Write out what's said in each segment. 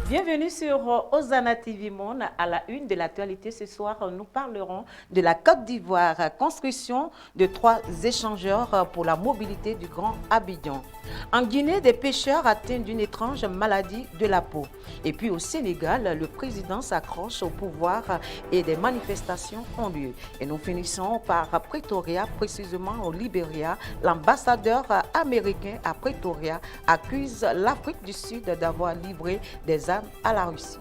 Bienvenue sur Osana TV Monde. À la une de l'actualité ce soir, nous parlerons de la Côte d'Ivoire, construction de 3 échangeurs pour la mobilité du Grand Abidjan. En Guinée, des pêcheurs atteints d'une étrange maladie de la peau. Et puis au Sénégal, le président s'accroche au pouvoir et des manifestations ont lieu. Et nous finissons par Pretoria, précisément au Libéria. L'ambassadeur américain à Pretoria accuse l'Afrique du Sud d'avoir livré des armes à la Russie.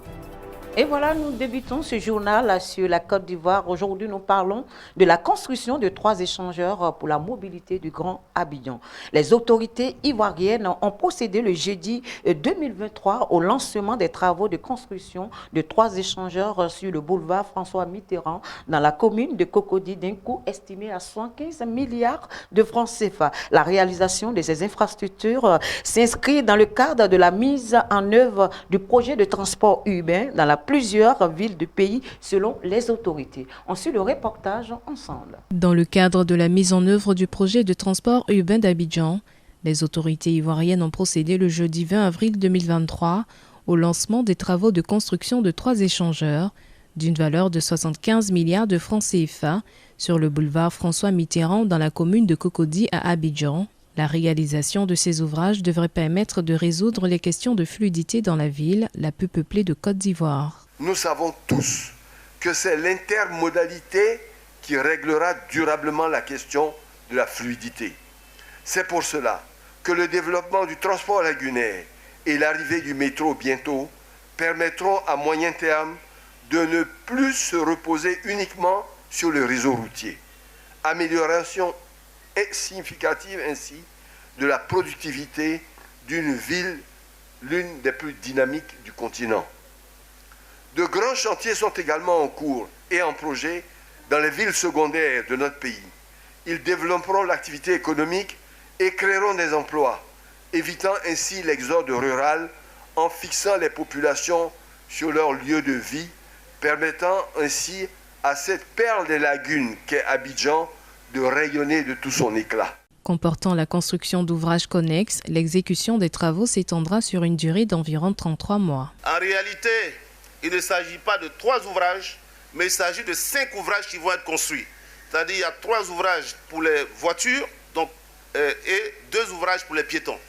Et voilà, nous débutons ce journal sur la Côte d'Ivoire. Aujourd'hui, nous parlons de la construction de 3 échangeurs pour la mobilité du Grand Abidjan. Les autorités ivoiriennes ont procédé le jeudi 2023 au lancement des travaux de construction de 3 échangeurs sur le boulevard François Mitterrand dans la commune de Cocody, d'un coût estimé à 115 milliards de francs CFA. La réalisation de ces infrastructures s'inscrit dans le cadre de la mise en œuvre du projet de transport urbain dans plusieurs villes du pays selon les autorités. On suit le reportage ensemble. Dans le cadre de la mise en œuvre du projet de transport urbain d'Abidjan, les autorités ivoiriennes ont procédé le jeudi 20 avril 2023 au lancement des travaux de construction de 3 échangeurs d'une valeur de 75 milliards de francs CFA sur le boulevard François Mitterrand dans la commune de Cocody à Abidjan. La réalisation de ces ouvrages devrait permettre de résoudre les questions de fluidité dans la ville la plus peuplée de Côte d'Ivoire. Nous savons tous que c'est l'intermodalité qui réglera durablement la question de la fluidité. C'est pour cela que le développement du transport lagunaire et l'arrivée du métro bientôt permettront à moyen terme de ne plus se reposer uniquement sur le réseau routier. Amélioration significative ainsi de la productivité d'une ville, l'une des plus dynamiques du continent. De grands chantiers sont également en cours et en projet dans les villes secondaires de notre pays. Ils développeront l'activité économique et créeront des emplois, évitant ainsi l'exode rural en fixant les populations sur leur lieu de vie, permettant ainsi à cette perle des lagunes qu'est Abidjan de rayonner de tout son éclat. Comportant la construction d'ouvrages connexes, l'exécution des travaux s'étendra sur une durée d'environ 33 mois. En réalité, il ne s'agit pas de 3 ouvrages, mais il s'agit de 5 ouvrages qui vont être construits. C'est-à-dire qu'il y a 3 ouvrages pour les voitures et 2 ouvrages pour les piétons.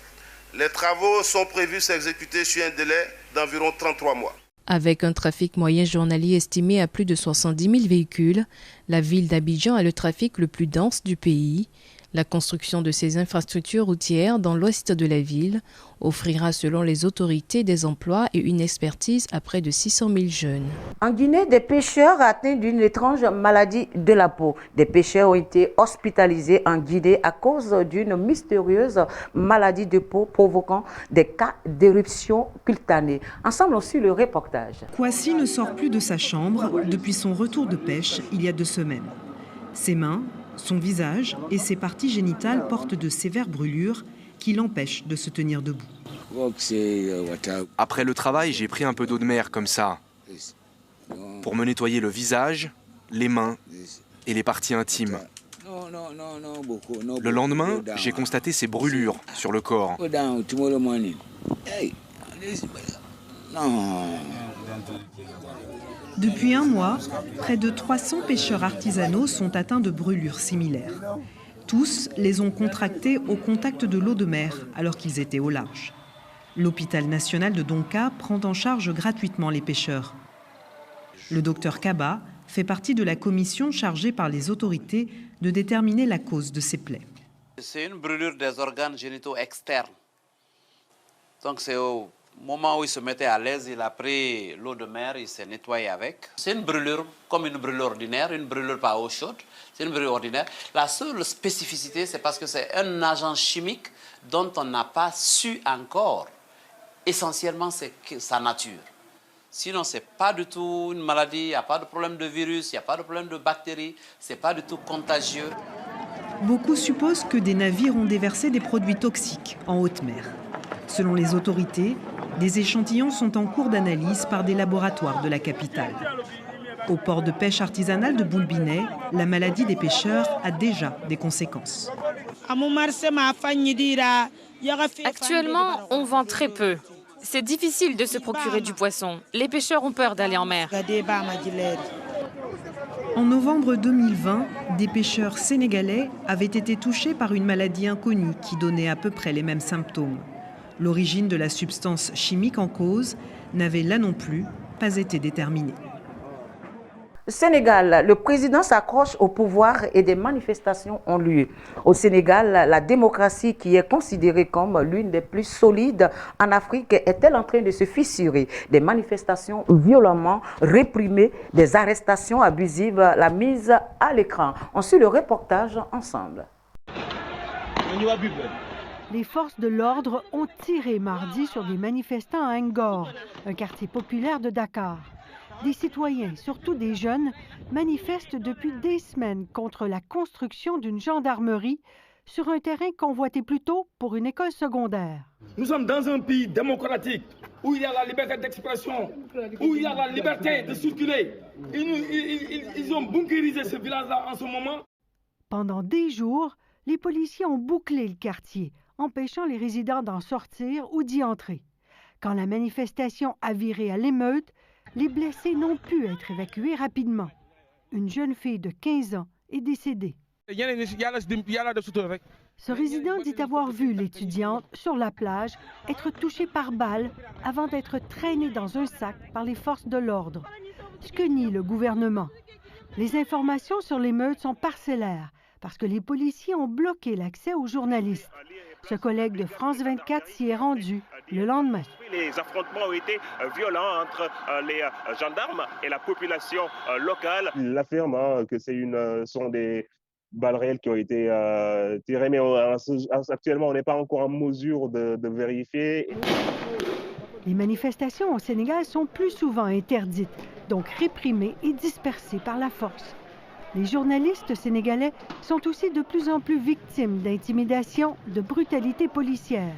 Les travaux sont prévus s'exécuter sur un délai d'environ 33 mois. Avec un trafic moyen journalier estimé à plus de 70 000 véhicules, la ville d'Abidjan a le trafic le plus dense du pays. La construction de ces infrastructures routières dans l'ouest de la ville offrira selon les autorités des emplois et une expertise à près de 600 000 jeunes. En Guinée, des pêcheurs atteints d'une étrange maladie de la peau. Des pêcheurs ont été hospitalisés en Guinée à cause d'une mystérieuse maladie de peau provoquant des cas d'éruption cutanée. Ensemble, on suit le reportage. Kwasi ne sort plus de sa chambre depuis son retour de pêche il y a 2 semaines. Ses mains, son visage et ses parties génitales portent de sévères brûlures qui l'empêchent de se tenir debout. Après le travail, j'ai pris un peu d'eau de mer comme ça, pour me nettoyer le visage, les mains et les parties intimes. Le lendemain, j'ai constaté ces brûlures sur le corps. Depuis 1 mois, près de 300 pêcheurs artisanaux sont atteints de brûlures similaires. Tous les ont contractées au contact de l'eau de mer alors qu'ils étaient au large. L'hôpital national de Donka prend en charge gratuitement les pêcheurs. Le docteur Kaba fait partie de la commission chargée par les autorités de déterminer la cause de ces plaies. C'est une brûlure des organes génitaux externes. Donc c'est au moment où il se mettait à l'aise, il a pris l'eau de mer, il s'est nettoyé avec. C'est une brûlure comme une brûlure ordinaire, une brûlure pas eau chaude, c'est une brûlure ordinaire. La seule spécificité, c'est parce que c'est un agent chimique dont on n'a pas su encore. Essentiellement, c'est sa nature. Sinon, ce n'est pas du tout une maladie, il n'y a pas de problème de virus, il n'y a pas de problème de bactéries, ce n'est pas du tout contagieux. Beaucoup supposent que des navires ont déversé des produits toxiques en haute mer. Selon les autorités, des échantillons sont en cours d'analyse par des laboratoires de la capitale. Au port de pêche artisanal de Boulbinet, la maladie des pêcheurs a déjà des conséquences. Actuellement, on vend très peu. C'est difficile de se procurer du poisson. Les pêcheurs ont peur d'aller en mer. En novembre 2020, des pêcheurs sénégalais avaient été touchés par une maladie inconnue qui donnait à peu près les mêmes symptômes. L'origine de la substance chimique en cause n'avait là non plus pas été déterminée. Sénégal, le président s'accroche au pouvoir et des manifestations ont lieu. Au Sénégal, la démocratie qui est considérée comme l'une des plus solides en Afrique est-elle en train de se fissurer? Des manifestations violemment réprimées, des arrestations abusives, la mise à l'écran. On suit le reportage ensemble. Les forces de l'ordre ont tiré mardi sur des manifestants à Ngor, un quartier populaire de Dakar. Des citoyens, surtout des jeunes, manifestent depuis des semaines contre la construction d'une gendarmerie sur un terrain convoité plus tôt pour une école secondaire. Nous sommes dans un pays démocratique où il y a la liberté d'expression, où il y a la liberté de circuler. Ils ont bunkérisé ce village-là en ce moment. Pendant des jours, les policiers ont bouclé le quartier, empêchant les résidents d'en sortir ou d'y entrer. Quand la manifestation a viré à l'émeute, les blessés n'ont pu être évacués rapidement. Une jeune fille de 15 ans est décédée. Ce résident dit avoir vu l'étudiante sur la plage être touchée par balle avant d'être traînée dans un sac par les forces de l'ordre. Ce que nie le gouvernement. Les informations sur l'émeute sont parcellaires parce que les policiers ont bloqué l'accès aux journalistes. Ce collègue de France 24 s'y est rendu le lendemain. Les affrontements ont été violents entre les gendarmes et la population locale. Il affirme que sont des balles réelles qui ont été tirées, mais actuellement on n'est pas encore en mesure de vérifier. Les manifestations au Sénégal sont plus souvent interdites, donc réprimées et dispersées par la force. Les journalistes sénégalais sont aussi de plus en plus victimes d'intimidation, de brutalité policière,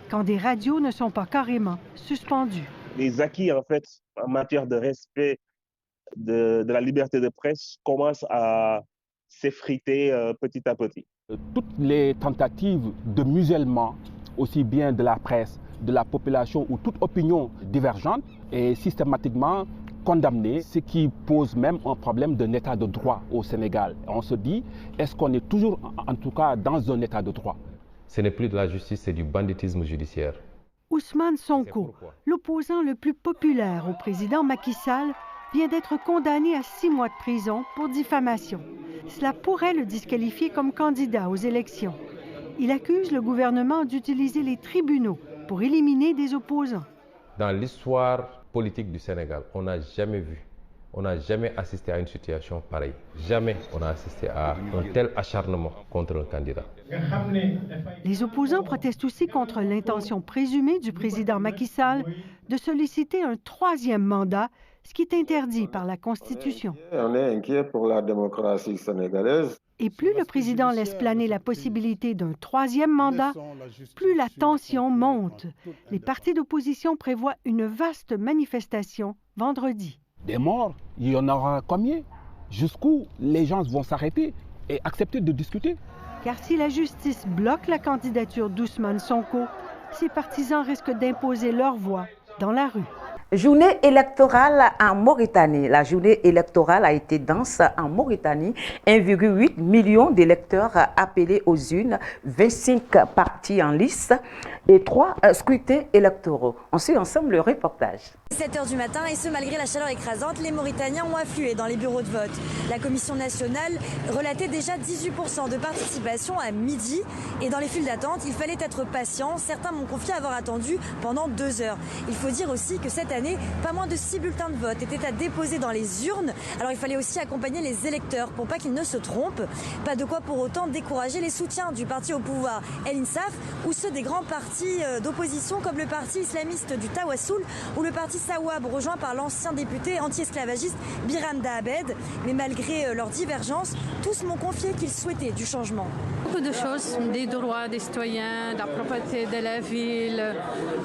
quand des radios ne sont pas carrément suspendues. Les acquis, en fait, en matière de respect de la liberté de presse commencent à s'effriter petit à petit. Toutes les tentatives de musellement, aussi bien de la presse, de la population ou toute opinion divergente, est systématiquement condamné, ce qui pose même un problème d'un état de droit au Sénégal. On se dit, est-ce qu'on est toujours, en tout cas, dans un état de droit? Ce n'est plus de la justice, c'est du banditisme judiciaire. Ousmane Sonko, l'opposant le plus populaire au président Macky Sall, vient d'être condamné à 6 mois de prison pour diffamation. Cela pourrait le disqualifier comme candidat aux élections. Il accuse le gouvernement d'utiliser les tribunaux pour éliminer des opposants. Dans l'histoire politique du Sénégal, on n'a jamais vu, on n'a jamais assisté à une situation pareille. Jamais on a assisté à un tel acharnement contre un candidat. Les opposants protestent aussi contre l'intention présumée du président Macky Sall de solliciter un 3e mandat, ce qui est interdit par la Constitution. On est inquiet pour la démocratie sénégalaise. Et plus le président laisse planer la possibilité d'un 3e mandat, plus la tension monte. Les partis d'opposition prévoient une vaste manifestation vendredi. Des morts, il y en aura combien? Jusqu'où les gens vont s'arrêter et accepter de discuter? Car si la justice bloque la candidature d'Ousmane Sonko, ses partisans risquent d'imposer leur voix dans la rue. Journée électorale en Mauritanie. La journée électorale a été dense en Mauritanie. 1,8 million d'électeurs appelés aux urnes, 25 partis en lice et 3 scrutins électoraux. On suit ensemble le reportage. 7h du matin et ce malgré la chaleur écrasante, les Mauritaniens ont afflué dans les bureaux de vote. La commission nationale relatait déjà 18% de participation à midi et dans les files d'attente, il fallait être patient. Certains m'ont confié avoir attendu pendant 2 heures. Il faut dire aussi que cette année, pas moins de 6 bulletins de vote étaient à déposer dans les urnes. Alors il fallait aussi accompagner les électeurs pour pas qu'ils ne se trompent. Pas de quoi pour autant décourager les soutiens du parti au pouvoir El Insaf ou ceux des grands partis d'opposition comme le parti islamiste du Tawassoul ou le parti Sawab rejoint par l'ancien député anti-esclavagiste Biram Dahabed. Mais malgré leurs divergences, tous m'ont confié qu'ils souhaitaient du changement. Beaucoup de choses, des droits des citoyens, de la propreté de la ville,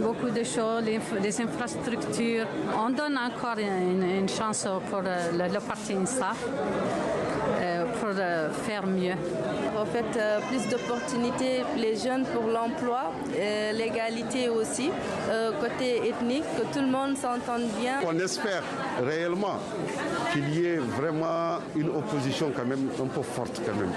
beaucoup de choses, des infrastructures. On donne encore une chance pour le parti INSAF pour faire mieux. En fait, plus d'opportunités pour les jeunes pour l'emploi, l'égalité aussi, côté ethnique, que tout le monde s'entende bien. On espère réellement qu'il y ait vraiment une opposition quand même un peu forte quand même.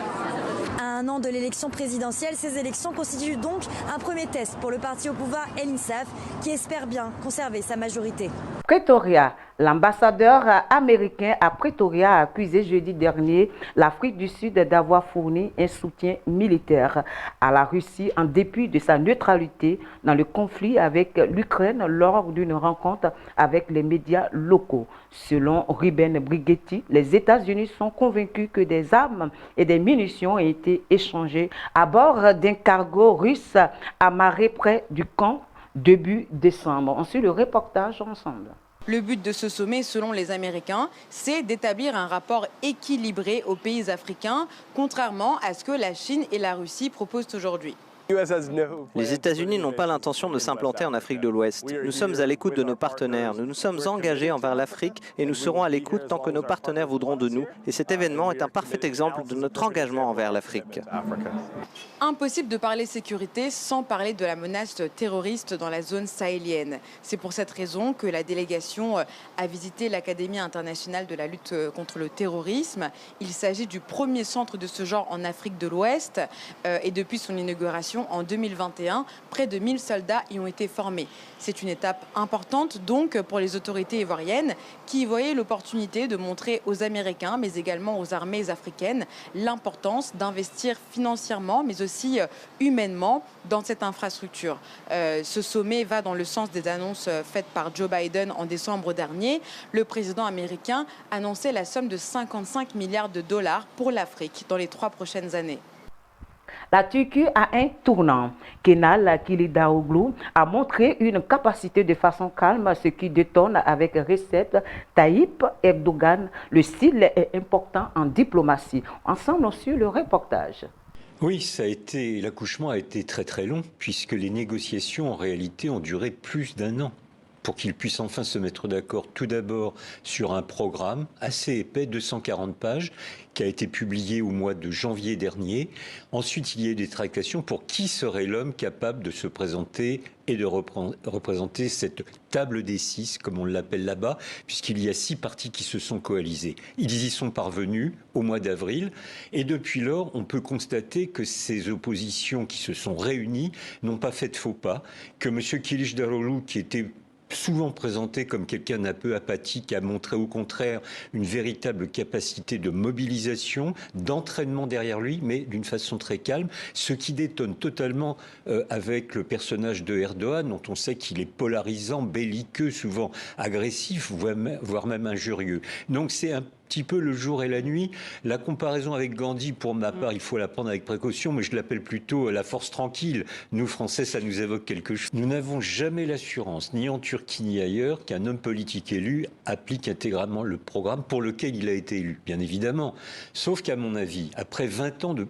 À un an de l'élection présidentielle, ces élections constituent donc un premier test pour le parti au pouvoir El Insaf, qui espère bien conserver sa majorité. Pretoria. L'ambassadeur américain à Pretoria a accusé jeudi dernier l'Afrique du Sud d'avoir fourni un soutien militaire à la Russie en dépit de sa neutralité dans le conflit avec l'Ukraine lors d'une rencontre avec les médias locaux. Selon Ruben Brigetti, les États-Unis sont convaincus que des armes et des munitions ont été échangées à bord d'un cargo russe amarré près du camp début décembre. On suit le reportage ensemble. Le but de ce sommet, selon les Américains, c'est d'établir un rapport équilibré aux pays africains, contrairement à ce que la Chine et la Russie proposent aujourd'hui. Les États-Unis n'ont pas l'intention de s'implanter en Afrique de l'Ouest. Nous sommes à l'écoute de nos partenaires. Nous nous sommes engagés envers l'Afrique et nous serons à l'écoute tant que nos partenaires voudront de nous. Et cet événement est un parfait exemple de notre engagement envers l'Afrique. Impossible de parler sécurité sans parler de la menace terroriste dans la zone sahélienne. C'est pour cette raison que la délégation a visité l'Académie internationale de la lutte contre le terrorisme. Il s'agit du premier centre de ce genre en Afrique de l'Ouest et depuis son inauguration en 2021, près de 1000 soldats y ont été formés. C'est une étape importante donc pour les autorités ivoiriennes qui voyaient l'opportunité de montrer aux Américains mais également aux armées africaines l'importance d'investir financièrement mais aussi humainement dans cette infrastructure. Ce sommet va dans le sens des annonces faites par Joe Biden en décembre dernier. Le président américain annonçait la somme de 55 milliards de dollars pour l'Afrique dans les 3 prochaines années. La Turquie a un tournant. Kemal Kılıçdaroğlu a montré une capacité de façon calme, ce qui détonne avec Recep Tayyip Erdogan. Le style est important en diplomatie. Ensemble, on suit le reportage. Oui, l'accouchement a été très très long, puisque les négociations en réalité ont duré plus d'1 an. Pour qu'ils puissent enfin se mettre d'accord tout d'abord sur un programme assez épais, 240 pages, qui a été publié au mois de janvier dernier. Ensuite, il y a eu des tractations pour qui serait l'homme capable de se présenter et de représenter cette table des 6, comme on l'appelle là-bas, puisqu'il y a 6 partis qui se sont coalisés. Ils y sont parvenus au mois d'avril, et depuis lors, on peut constater que ces oppositions qui se sont réunies n'ont pas fait de faux pas, que M. Kılıçdaroğlu, qui était souvent présenté comme quelqu'un d'un peu apathique, a montré au contraire une véritable capacité de mobilisation, d'entraînement derrière lui, mais d'une façon très calme, ce qui détonne totalement avec le personnage de Erdogan, dont on sait qu'il est polarisant, belliqueux, souvent agressif, voire même injurieux. Donc c'est un petit peu le jour et la nuit. La comparaison avec Gandhi, pour ma part, il faut la prendre avec précaution, mais je l'appelle plutôt la force tranquille. Nous, Français, ça nous évoque quelque chose. Nous n'avons jamais l'assurance, ni en Turquie ni ailleurs, qu'un homme politique élu applique intégralement le programme pour lequel il a été élu, bien évidemment. Sauf qu'à mon avis, après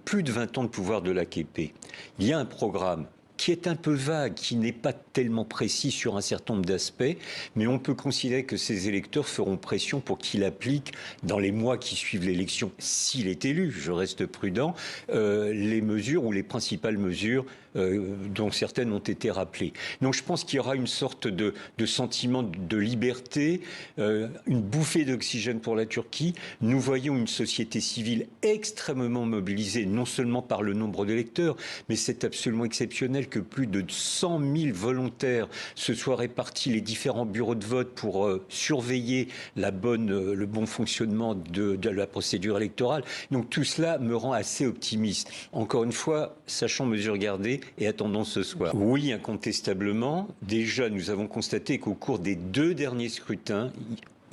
plus de 20 ans de pouvoir de l'AKP, il y a un programme qui est un peu vague, qui n'est pas tellement précis sur un certain nombre d'aspects, mais on peut considérer que ces électeurs feront pression pour qu'il applique, dans les mois qui suivent l'élection, s'il est élu, je reste prudent, les mesures ou les principales mesures dont certaines ont été rappelées. Donc je pense qu'il y aura une sorte de sentiment de liberté, une bouffée d'oxygène pour la Turquie. Nous voyons une société civile extrêmement mobilisée, non seulement par le nombre d'électeurs, mais c'est absolument exceptionnel que plus de 100 000 volontaires se soient répartis les différents bureaux de vote pour surveiller le bon fonctionnement de la procédure électorale. Donc tout cela me rend assez optimiste. Encore une fois, sachons mesure garder et attendons ce soir. Oui, incontestablement. Déjà, nous avons constaté qu'au cours des 2 derniers scrutins,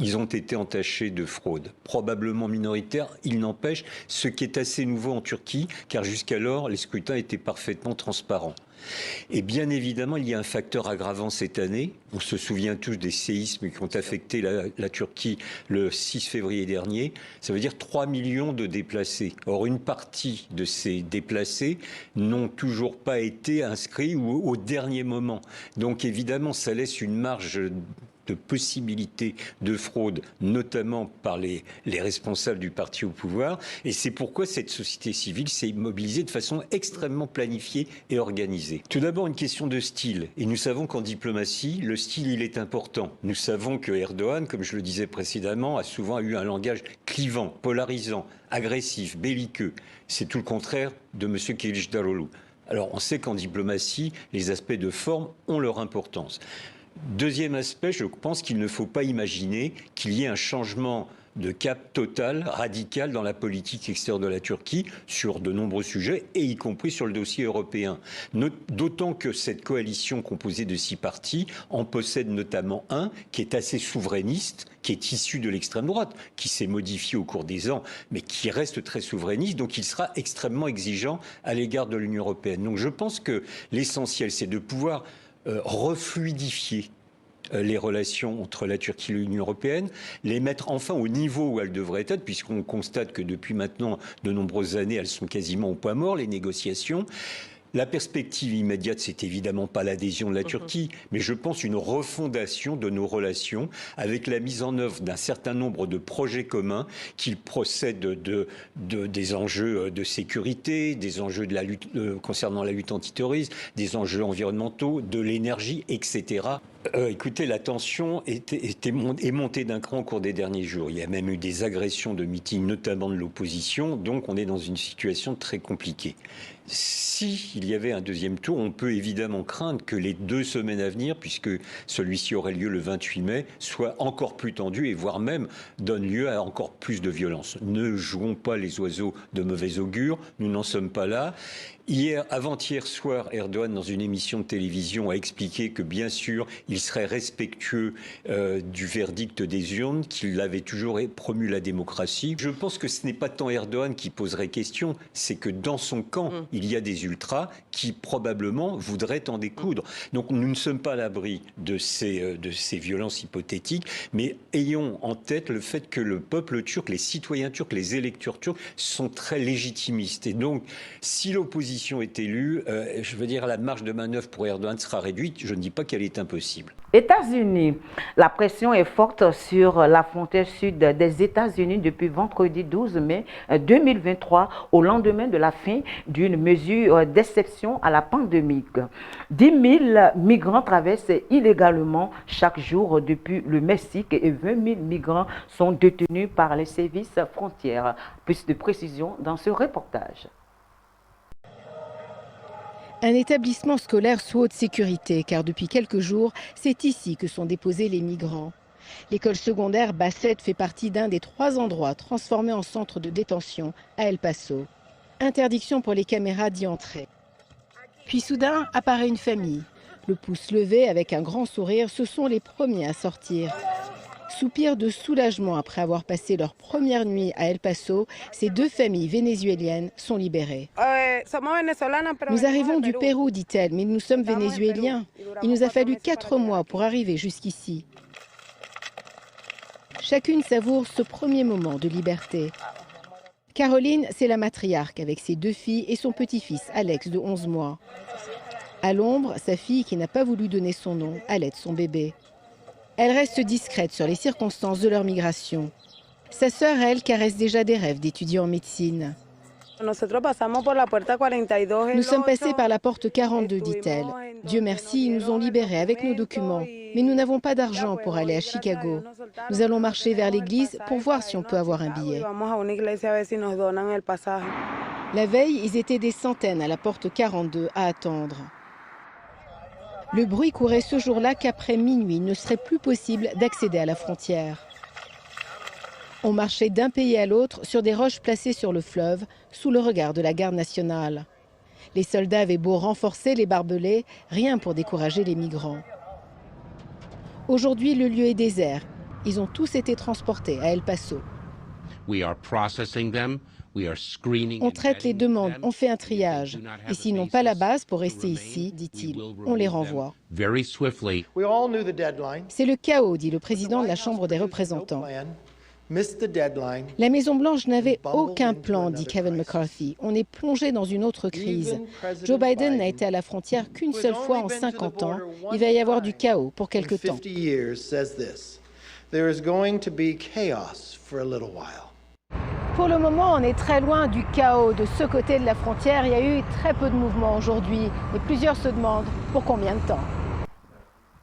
ils ont été entachés de fraude, probablement minoritaire, il n'empêche, ce qui est assez nouveau en Turquie, car jusqu'alors, les scrutins étaient parfaitement transparents. Et bien évidemment, il y a un facteur aggravant cette année. On se souvient tous des séismes qui ont affecté la Turquie le 6 février dernier. Ça veut dire 3 millions de déplacés. Or, une partie de ces déplacés n'ont toujours pas été inscrits ou au dernier moment. Donc évidemment, ça laisse une marge de possibilités de fraude, notamment par les responsables du parti au pouvoir. Et c'est pourquoi cette société civile s'est mobilisée de façon extrêmement planifiée et organisée. Tout d'abord, une question de style. Et nous savons qu'en diplomatie, le style, il est important. Nous savons que Erdogan, comme je le disais précédemment, a souvent eu un langage clivant, polarisant, agressif, belliqueux. C'est tout le contraire de M. Kılıçdaroğlu. Alors, on sait qu'en diplomatie, les aspects de forme ont leur importance. Deuxième aspect, je pense qu'il ne faut pas imaginer qu'il y ait un changement de cap total, radical dans la politique extérieure de la Turquie sur de nombreux sujets, et y compris sur le dossier européen. D'autant que cette coalition composée de 6 partis en possède notamment un qui est assez souverainiste, qui est issu de l'extrême droite, qui s'est modifié au cours des ans, mais qui reste très souverainiste, donc il sera extrêmement exigeant à l'égard de l'Union européenne. Donc je pense que l'essentiel, c'est de pouvoir refluidifier les relations entre la Turquie et l'Union européenne, les mettre enfin au niveau où elles devraient être, puisqu'on constate que depuis maintenant de nombreuses années, elles sont quasiment au point mort, les négociations. La perspective immédiate, c'est évidemment pas l'adhésion de la Turquie, mais je pense une refondation de nos relations avec la mise en œuvre d'un certain nombre de projets communs qui procèdent des enjeux de sécurité, des enjeux de la lutte, concernant la lutte antiterroriste, des enjeux environnementaux, de l'énergie, etc. Écoutez, la tension est montée d'un cran au cours des derniers jours. Il y a même eu des agressions de meetings, notamment de l'opposition, donc on est dans une situation très compliquée. S'il y avait un deuxième tour, on peut évidemment craindre que les 2 semaines à venir, puisque celui-ci aurait lieu le 28 mai, soient encore plus tendues et voire même donnent lieu à encore plus de violence. Ne jouons pas les oiseaux de mauvais augure, nous n'en sommes pas là. Avant-hier soir, Erdogan, dans une émission de télévision, a expliqué que, bien sûr, il serait respectueux du verdict des urnes, qu'il avait toujours promu la démocratie. Je pense que ce n'est pas tant Erdogan qui poserait question, c'est que dans son camp, il y a des ultras qui, probablement, voudraient en découdre. Donc, nous ne sommes pas à l'abri de ces violences hypothétiques, mais ayons en tête le fait que le peuple turc, les citoyens turcs, les électeurs turcs sont très légitimistes. Et donc, si l'opposition est élue, je veux dire, la marge de manœuvre pour Erdogan sera réduite. Je ne dis pas qu'elle est impossible. États-Unis, la pression est forte sur la frontière sud des États-Unis depuis vendredi 12 mai 2023, au lendemain de la fin d'une mesure d'exception à la pandémie. 10 000 migrants traversent illégalement chaque jour depuis le Mexique et 20 000 migrants sont détenus par les services frontières. Plus de précisions dans ce reportage. Un établissement scolaire sous haute sécurité, car depuis quelques jours, c'est ici que sont déposés les migrants. L'école secondaire Bassett fait partie d'un des 3 endroits transformés en centre de détention à El Paso. Interdiction pour les caméras d'y entrer. Puis soudain apparaît une famille. Le pouce levé avec un grand sourire, ce sont les premiers à sortir. Soupir de soulagement après avoir passé leur première nuit à El Paso, ces 2 familles vénézuéliennes sont libérées. Nous arrivons du Pérou, dit-elle, mais nous sommes vénézuéliens. Il nous a fallu 4 mois pour arriver jusqu'ici. Chacune savoure ce premier moment de liberté. Caroline, c'est la matriarque avec ses 2 filles et son petit-fils, Alex, de 11 mois. À l'ombre, sa fille, qui n'a pas voulu donner son nom, allaite son bébé. Elle reste discrète sur les circonstances de leur migration. Sa sœur, elle, caresse déjà des rêves d'étudier en médecine. Nous sommes passés par la porte 42, dit-elle. Dieu merci, ils nous ont libérés avec nos documents. Mais nous n'avons pas d'argent pour aller à Chicago. Nous allons marcher vers l'église pour voir si on peut avoir un billet. La veille, ils étaient des centaines à la porte 42 à attendre. Le bruit courait ce jour-là qu'après minuit, il ne serait plus possible d'accéder à la frontière. On marchait d'un pays à l'autre sur des roches placées sur le fleuve, sous le regard de la garde nationale. Les soldats avaient beau renforcer les barbelés, rien pour décourager les migrants. Aujourd'hui, le lieu est désert. Ils ont tous été transportés à El Paso. On traite les demandes, on fait un triage. Et s'ils n'ont pas la base pour rester ici, dit-il, on les renvoie. C'est le chaos, dit le président de la Chambre des représentants. La Maison-Blanche n'avait aucun plan, dit Kevin McCarthy. On est plongé dans une autre crise. Joe Biden n'a été à la frontière qu'une seule fois en 50 ans. Il va y avoir du chaos pour quelque temps. Pour le moment, on est très loin du chaos. De ce côté de la frontière, il y a eu très peu de mouvements aujourd'hui. Et plusieurs se demandent pour combien de temps.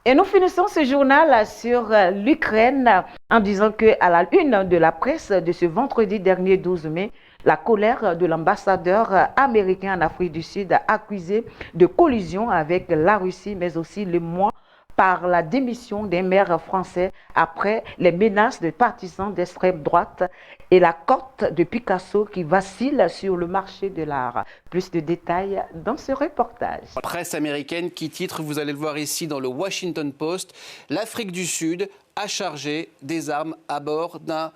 Et nous finissons ce journal sur l'Ukraine en disant qu'à la une de la presse de ce vendredi dernier 12 mai, la colère de l'ambassadeur américain en Afrique du Sud a accusé de collusion avec la Russie, mais aussi le mois par la démission des maires français après les menaces de partisans d'extrême droite et la cote de Picasso qui vacille sur le marché de l'art. Plus de détails dans ce reportage. Presse américaine qui titre, vous allez le voir ici dans le Washington Post, l'Afrique du Sud a chargé des armes à bord d'un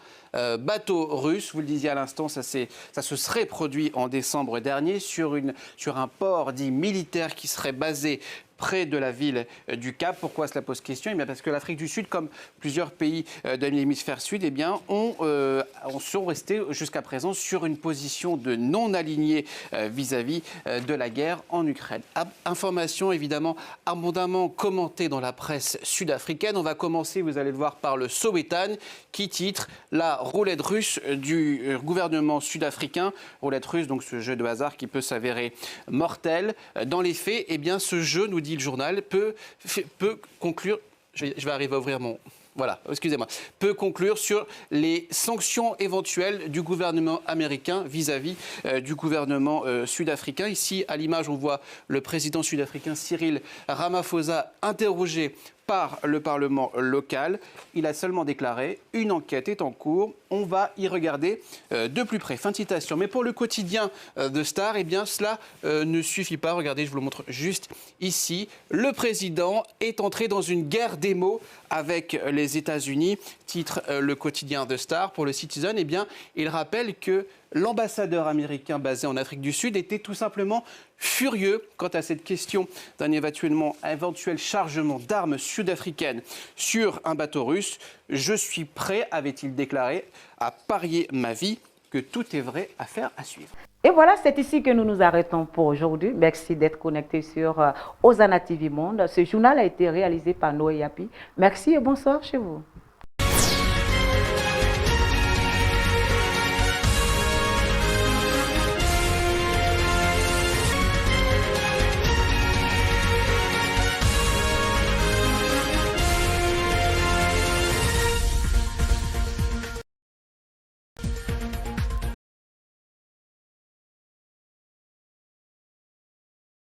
bateau russe. Vous le disiez à l'instant, ça se serait produit en décembre dernier sur un port dit militaire qui serait basé près de la ville du Cap. Pourquoi cela pose question? Eh bien parce que l'Afrique du Sud, comme plusieurs pays de l'hémisphère sud, eh bien, sont restés jusqu'à présent sur une position de non-aligné vis-à-vis de la guerre en Ukraine. Information évidemment abondamment commentée dans la presse sud-africaine. On va commencer, vous allez le voir, par le Sowetan qui titre « La roulette russe du gouvernement sud-africain ». Roulette russe, donc ce jeu de hasard qui peut s'avérer mortel. Dans les faits, eh bien, ce jeu, nous dit le journal, peut conclure, je vais arriver à ouvrir mon... Voilà, excusez-moi, peut conclure sur les sanctions éventuelles du gouvernement américain vis-à-vis du gouvernement sud-africain. Ici, à l'image, on voit le président sud-africain Cyril Ramaphosa interrogé par le Parlement local. Il a seulement déclaré « Une enquête est en cours, on va y regarder de plus près ». Fin de citation. Mais pour le quotidien de Star, eh bien, cela ne suffit pas. Regardez, je vous le montre juste ici. Le président est entré dans une guerre des mots avec les États-Unis, titre le quotidien de Star. Pour le Citizen, eh bien, il rappelle que l'ambassadeur américain basé en Afrique du Sud était tout simplement furieux quant à cette question d'un éventuel chargement d'armes sud-africaines sur un bateau russe. « Je suis prêt », avait-il déclaré, « à parier ma vie que tout est vrai, affaire à suivre ». Et voilà, c'est ici que nous nous arrêtons pour aujourd'hui. Merci d'être connectés sur Osana TV Monde. Ce journal a été réalisé par Noé Yapi. Merci et bonsoir chez vous.